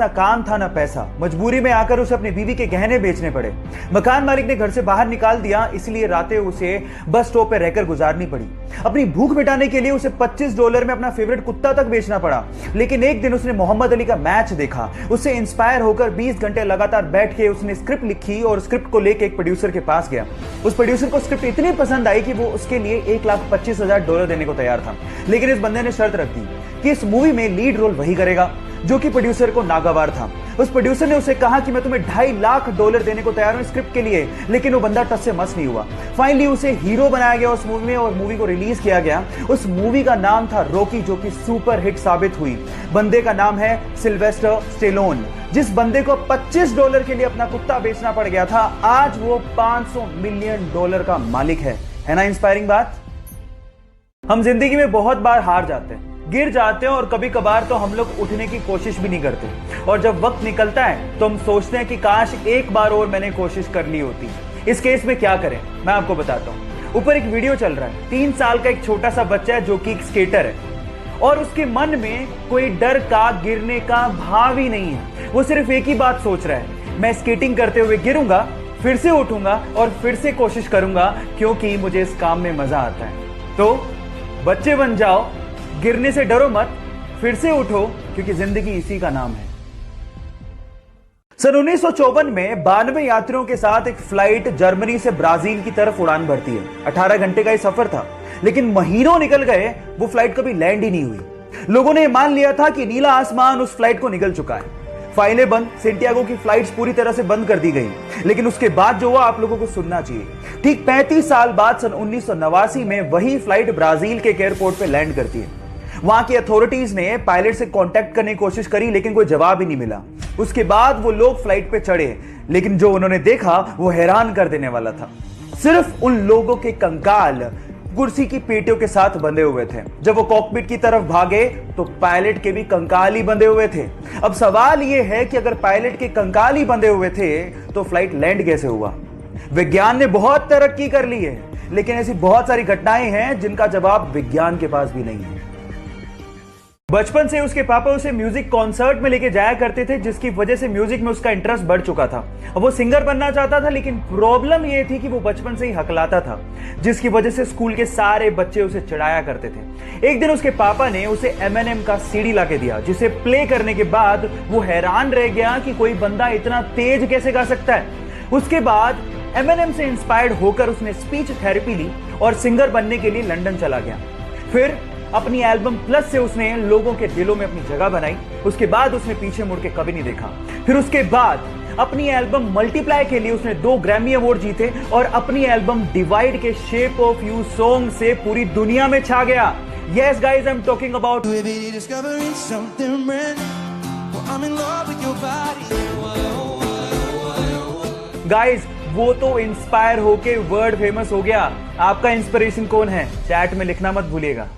ना काम था ना पैसा, मजबूरी में आकर उसे अपनी बीवी के गहने बेचने पड़े। मकान मालिक ने घर से बाहर निकाल दिया, इसलिए रातें उसे बस स्टॉप पर रहकर गुजारनी पड़ी। अपनी भूख मिटाने के लिए उसे $25 में अपना फेवरेट कुत्ता तक बेचना पड़ा। लेकिन एक दिन उसने मोहम्मद अली का मैच देखा, उससे इंस्पायर होकर 20 घंटे लगातार बैठ के उसने स्क्रिप्ट लिखी और स्क्रिप्ट को लेकर एक प्रोड्यूसर के पास गया। उस प्रोड्यूसर को स्क्रिप्ट इतनी पसंद आई कि वो उसके लिए $1,25,000 देने को तैयार था। लेकिन इस बंदे ने शर्त रख दी कि इस मूवी में लीड रोल वही करेगा, जो कि प्रोड्यूसर को नागवार था। उस प्रोड्यूसर ने उसे कहा कि मैं तुम्हें $2.5 लाख देने को तैयार हूं स्क्रिप्ट के लिए, लेकिन वो बंदा टस से मस नहीं हुआ। फाइनली उसे हीरो बनाया गया उस मूवी में और मूवी को रिलीज किया गया। उस मूवी का नाम था रॉकी, जो कि सुपर हिट साबित हुई। बंदे का नाम है सिल्वेस्टर स्टेलोन। जिस बंदे को $25 के लिए अपना कुत्ता बेचना पड़ गया था, आज वो $500 मिलियन का मालिक है ना इंस्पायरिंग बात। हम जिंदगी में बहुत बार हार जाते हैं, गिर जाते हैं और कभी कभार तो हम लोग उठने की कोशिश भी नहीं करते। और जब वक्त निकलता है तो हम सोचते हैं कि काश एक बार और मैंने कोशिश कर ली होती। इस केस में क्या करें, मैं आपको बताता हूं। ऊपर एक वीडियो चल रहा है, 3 साल का एक छोटा सा बच्चा है जो कि एक स्केटर है और उसके मन में कोई डर का, गिरने का भाव ही नहीं है। वो सिर्फ एक ही बात सोच रहा है, मैं स्केटिंग करते हुए गिरूंगा, फिर से उठूंगा और फिर से कोशिश करूंगा, क्योंकि मुझे इस काम में मजा आता है। तो बच्चे बन जाओ, गिरने से डरो मत, फिर से उठो, क्योंकि जिंदगी इसी का नाम है। सन 1954 में 92 यात्रियों के साथ एक फ्लाइट जर्मनी से ब्राजील की तरफ उड़ान भरती है। 18 घंटे का यह सफर था, लेकिन महीनों निकल गए, वो फ्लाइट कभी लैंड ही नहीं हुई। लोगों ने मान लिया था कि नीला आसमान उस फ्लाइट को निगल चुका है। फाइलें बंद, सेंटियागो की फ्लाइट्स पूरी तरह से बंद कर दी गई। लेकिन उसके बाद जो हुआ आप लोगों को सुनना चाहिए। ठीक 35 साल बाद सन 1989 में वही फ्लाइट ब्राजील के एयरपोर्ट पे लैंड करती है। वहां की अथॉरिटीज ने पायलट से कांटेक्ट करने की कोशिश करी, लेकिन कोई जवाब ही नहीं मिला। उसके बाद वो लोग फ्लाइट पे चढ़े, लेकिन जो उन्होंने देखा वो हैरान कर देने वाला था। सिर्फ उन लोगों के कंकाल कुर्सी की पेटियों के साथ बंधे हुए थे। जब वो कॉकपिट की तरफ भागे तो पायलट के भी कंकाल ही बंधे हुए थे। अब सवाल यह है कि अगर पायलट के कंकाल ही बंधे हुए थे तो फ्लाइट लैंड कैसे हुआ? विज्ञान ने बहुत तरक्की कर ली है, लेकिन ऐसी बहुत सारी घटनाएं हैं जिनका जवाब विज्ञान के पास भी नहीं है। बचपन से उसके पापा उसे म्यूजिक कॉन्सर्ट में लेके जाया करते थे, जिसकी वजह से म्यूजिक में उसका इंटरेस्ट बढ़ चुका था। अब वो सिंगर बनना चाहता था, लेकिन प्रॉब्लम ये थी कि वो बचपन से ही हकलाता था, जिसकी वजह से स्कूल के सारे बच्चे उसे चिढ़ाया करते थे। एक दिन उसके पापा ने उसे एमएनएम का सीडी लाके दिया, जिसे प्ले करने के बाद वो हैरान रह गया कि कोई बंदा इतना तेज कैसे गा सकता है। उसके बाद एमएनएम से इंस्पायर्ड होकर उसने स्पीच थेरेपी ली और सिंगर बनने के लिए लंदन चला गया। फिर अपनी एल्बम प्लस से उसने लोगों के दिलों में अपनी जगह बनाई। उसके बाद उसने पीछे मुड़ के कभी नहीं देखा। फिर उसके बाद अपनी एल्बम मल्टीप्लाई के लिए उसने 2 ग्रैमी अवार्ड जीते और अपनी एल्बम डिवाइड के शेप ऑफ यू सॉन्ग से पूरी दुनिया में छा गया। Yes guys, I'm talking about guys, वो तो इंस्पायर होके वर्ल्ड फेमस हो गया। आपका इंस्पिरेशन कौन है? चैट में लिखना मत भूलिएगा।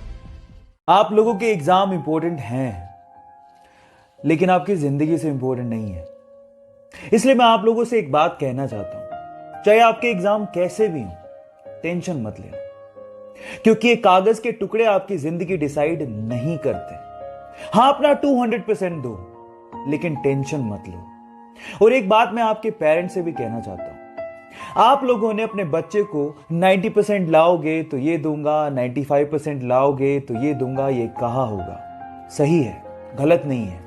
आप लोगों के एग्जाम इंपॉर्टेंट हैं, लेकिन आपकी जिंदगी से इंपॉर्टेंट नहीं है। इसलिए मैं आप लोगों से एक बात कहना चाहता हूं, चाहे आपके एग्जाम कैसे भी हो, टेंशन मत लेना, क्योंकि ये कागज के टुकड़े आपकी जिंदगी डिसाइड नहीं करते। हां, अपना 200% दो, लेकिन टेंशन मत लो। और एक बात मैं आपके पेरेंट्स से भी कहना चाहता हूं, आप लोगों ने अपने बच्चे को 90% लाओगे तो ये दूंगा, 95% लाओगे तो ये दूंगा, ये कहा होगा। सही है, गलत नहीं है,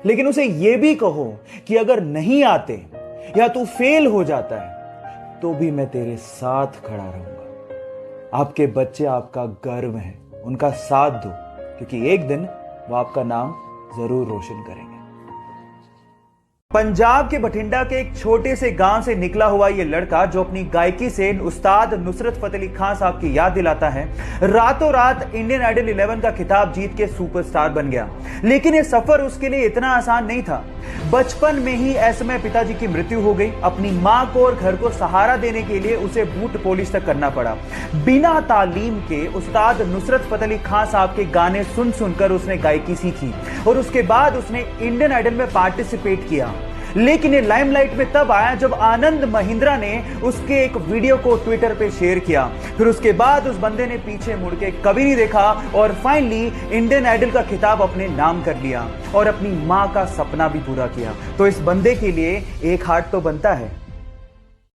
लेकिन उसे ये भी कहो कि अगर नहीं आते या तू फेल हो जाता है तो भी मैं तेरे साथ खड़ा रहूंगा। आपके बच्चे आपका गर्व हैं, उनका साथ दो, क्योंकि एक दिन वो आपका नाम जरूर रोशन करेंगे। पंजाब के बठिंडा के एक छोटे से गांव से निकला हुआ यह लड़का, जो अपनी गायकी से उस्ताद नुसरत फतेह अली खान साहब की याद दिलाता है, रातों रात इंडियन आइडल 11 का खिताब जीत के सुपरस्टार बन गया। लेकिन यह सफर उसके लिए इतना आसान नहीं था। बचपन में ही ऐसे में पिताजी की मृत्यु हो गई। अपनी मां को और घर को सहारा देने के लिए उसे बूट पॉलिश तक करना पड़ा। बिना तालीम के उस्ताद नुसरत फतेह अली खान साहब के गाने सुन सुनकर उसने गायकी सीखी और उसके बाद उसने इंडियन आइडल में पार्टिसिपेट किया। लेकिन ये लाइमलाइट में तब आया जब आनंद महिंद्रा ने उसके एक वीडियो को ट्विटर पे शेयर किया। फिर उसके बाद उस बंदे ने पीछे मुड़ के कभी नहीं देखा और फाइनली इंडियन आइडल का खिताब अपने नाम कर लिया और अपनी मां का सपना भी पूरा किया। तो इस बंदे के लिए एक हार्ट तो बनता है।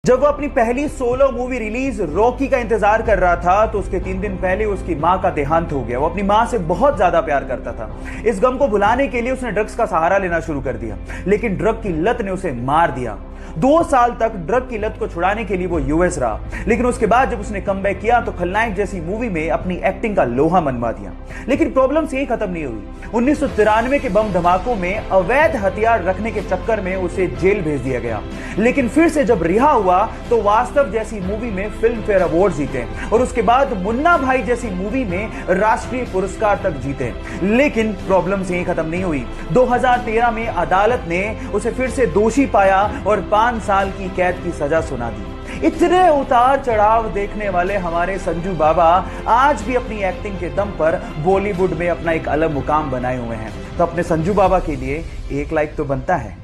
जब वो अपनी पहली सोलो मूवी रिलीज रॉकी का इंतजार कर रहा था तो उसके 3 दिन पहले उसकी मां का देहांत हो गया। वो अपनी मां से बहुत ज्यादा प्यार करता था। इस गम को भुलाने के लिए उसने ड्रग्स का सहारा लेना शुरू कर दिया, लेकिन ड्रग की लत ने उसे मार दिया। 2 साल तक ड्रग की लत को छुड़ाने के लिए वो यूएस रहा, लेकिन उसके बाद जब उसने कमबैक किया तो खलनायक जैसी मूवी में अपनी एक्टिंग का लोहा मनवा दिया। लेकिन प्रॉब्लम्स यही खत्म नहीं हुई। 1993 के बम धमाकों में अवैध हथियार रखने के चक्कर में उसे जेल भेज दिया गया। लेकिन फिर से जब रिहा हुआ तो वास्तव जैसी मूवी में फिल्म फेयर अवार्ड जीते और उसके बाद मुन्ना भाई जैसी मूवी में राष्ट्रीय पुरस्कार तक जीते। लेकिन प्रॉब्लम्स यही खत्म नहीं हुई। 2013 में अदालत ने उसे फिर से दोषी पाया और 5 साल की कैद की सजा सुना दी। इतने उतार चढ़ाव देखने वाले हमारे संजू बाबा आज भी अपनी एक्टिंग के दम पर बॉलीवुड में अपना एक अलग मुकाम बनाए हुए हैं। तो अपने संजू बाबा के लिए एक लाइक तो बनता है।